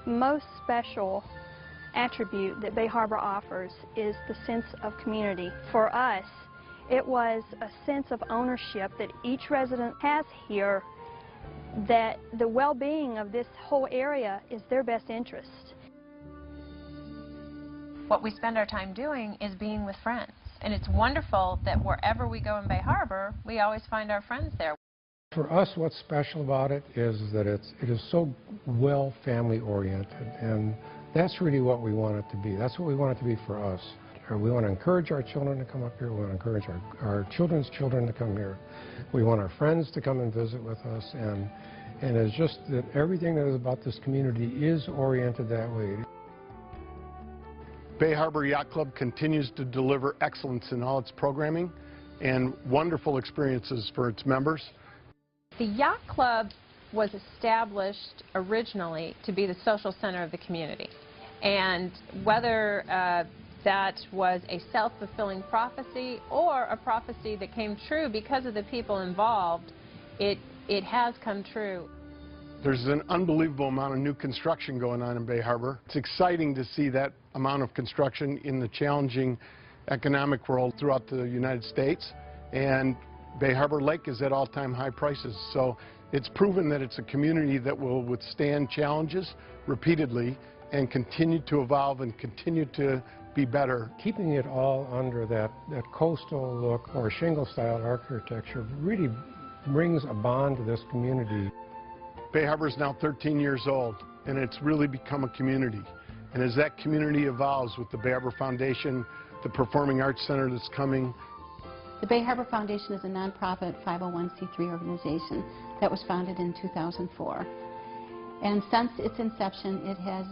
most special attribute that Bay Harbor offers is the sense of community. For us, it was a sense of ownership that each resident has here, that the well-being of this whole area is their best interest. What we spend our time doing is being with friends. And it's wonderful that wherever we go in Bay Harbor, we always find our friends there. For us, what's special about it is that it is so well family-oriented, and that's really what we want it to be. That's what we want it to be for us. We want to encourage our children to come up here. We want to encourage our children's children to come here. We want our friends to come and visit with us, and it's just that everything that is about this community is oriented that way. Bay Harbor Yacht Club continues to deliver excellence in all its programming and wonderful experiences for its members. The Yacht Club was established originally to be the social center of the community. And whether that was a self-fulfilling prophecy or a prophecy that came true because of the people involved, it has come true. There's an unbelievable amount of new construction going on in Bay Harbor. It's exciting to see that amount of construction in the challenging economic world throughout the United States. And Bay Harbor Lake is at all-time high prices. So it's proven that it's a community that will withstand challenges repeatedly and continue to evolve and continue to be better. Keeping it all under that coastal look or shingle-style architecture really brings a bond to this community. Bay Harbor is now 13 years old, and it's really become a community. And as that community evolves with the Bay Harbor Foundation, the Performing Arts Center that's coming. The Bay Harbor Foundation is a nonprofit 501c3 organization that was founded in 2004. And since its inception, it has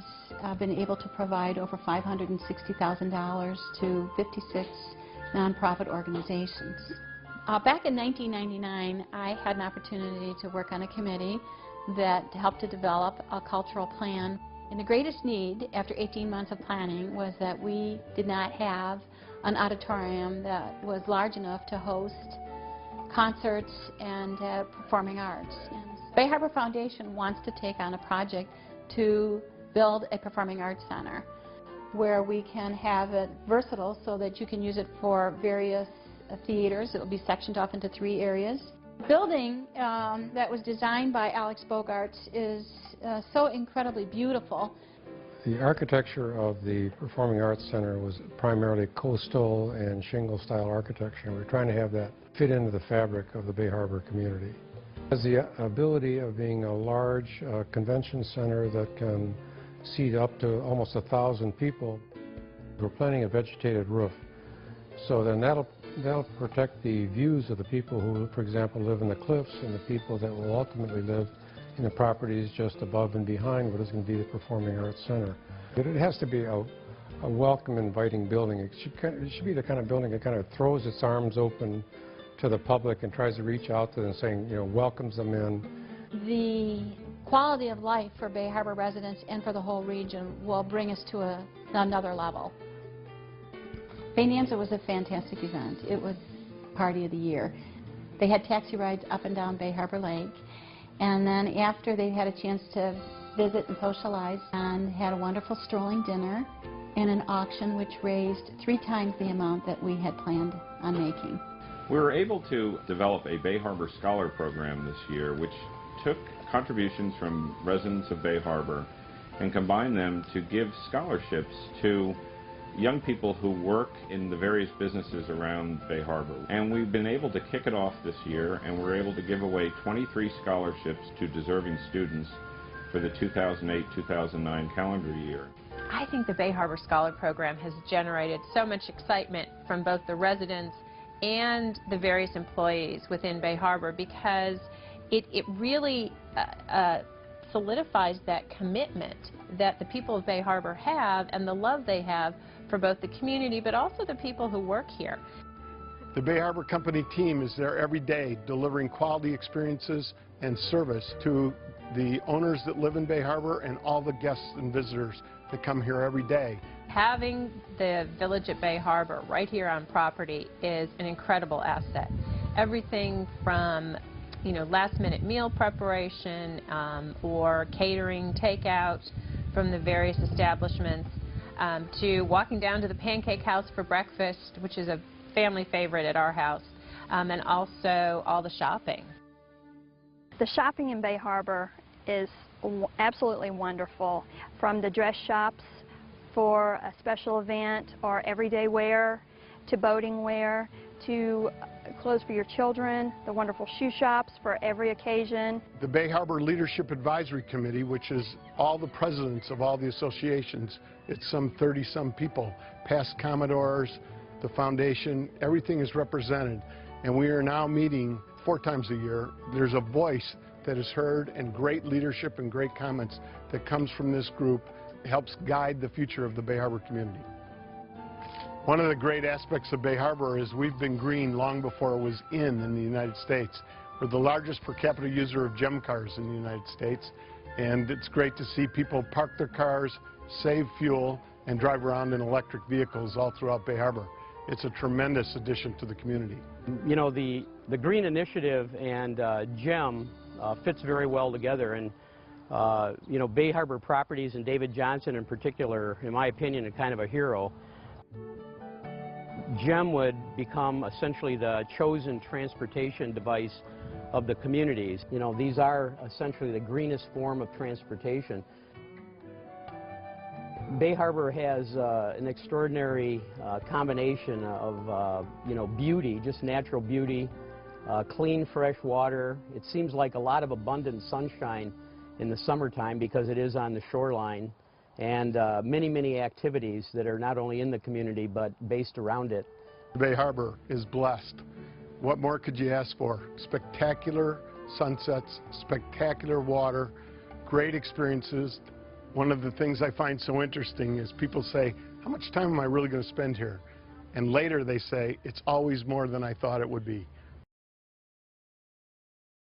been able to provide over $560,000 to 56 nonprofit organizations. Back in 1999, I had an opportunity to work on a committee that helped to develop a cultural plan. And the greatest need after 18 months of planning was that we did not have an auditorium that was large enough to host concerts and performing arts. And Bay Harbor Foundation wants to take on a project to build a performing arts center where we can have it versatile so that you can use it for various theaters. It will be sectioned off into 3 areas. The building that was designed by Alex Bogarts is so incredibly beautiful. The architecture of the Performing Arts Center was primarily coastal and shingle-style architecture. We're trying to have that fit into the fabric of the Bay Harbor community. It has the ability of being a large convention center that can seat up to almost 1,000 people. We're planning a vegetated roof, so then that'll protect the views of the people who, for example, live in the cliffs and the people that will ultimately live in the properties just above and behind what is going to be the Performing Arts Center. But it has to be a welcome, inviting building. It should be the kind of building that kind of throws its arms open to the public and tries to reach out to them, saying, you know, welcomes them in. The quality of life for Bay Harbor residents and for the whole region will bring us to another level. Baynanza was a fantastic event. It was party of the year. They had taxi rides up and down Bay Harbor Lake, and then after they had a chance to visit and socialize, and had a wonderful strolling dinner and an auction which raised 3 times the amount that we had planned on making. We were able to develop a Bay Harbor Scholar Program this year, which took contributions from residents of Bay Harbor and combined them to give scholarships to young people who work in the various businesses around Bay Harbor. And we've been able to kick it off this year, and we're able to give away 23 scholarships to deserving students for the 2008-2009 calendar year. I think the Bay Harbor Scholar Program has generated so much excitement from both the residents and the various employees within Bay Harbor, because it really solidifies that commitment that the people of Bay Harbor have and the love they have for both the community but also the people who work here. The Bay Harbor Company team is there every day delivering quality experiences and service to the owners that live in Bay Harbor and all the guests and visitors that come here every day. Having the Village at Bay Harbor right here on property is an incredible asset. Everything from, you know, last-minute meal preparation or catering, takeout, from the various establishments, to walking down to the Pancake House for breakfast, which is a family favorite at our house, and also all the shopping. The shopping in Bay Harbor is absolutely wonderful, from the dress shops for a special event or everyday wear, to boating wear, to clothes for your children, the wonderful shoe shops for every occasion. The Bay Harbor Leadership Advisory Committee, which is all the presidents of all the associations, it's some 30-some people, past Commodores, the foundation, everything is represented. And we are now meeting 4 times a year. There's a voice that is heard and great leadership and great comments that comes from this group. It helps guide the future of the Bay Harbor community. One of the great aspects of Bay Harbor is we've been green long before it was in the United States. We're the largest per capita user of GEM cars in the United States, and it's great to see people park their cars, save fuel, and drive around in electric vehicles all throughout Bay Harbor. It's a tremendous addition to the community. You know, the Green Initiative and GEM fits very well together, and you know, Bay Harbor Properties and David Johnson in particular, in my opinion, is kind of a hero. GEM would become essentially the chosen transportation device of the communities. You know, these are essentially the greenest form of transportation. Bay Harbor has an extraordinary combination of, you know, beauty, just natural beauty, clean, fresh water. It seems like a lot of abundant sunshine in the summertime because it is on the shoreline, and many, many activities that are not only in the community but based around it. Bay Harbor is blessed. What more could you ask for? Spectacular sunsets, spectacular water, great experiences. One of the things I find so interesting is people say, how much time am I really going to spend here? And later they say, it's always more than I thought it would be.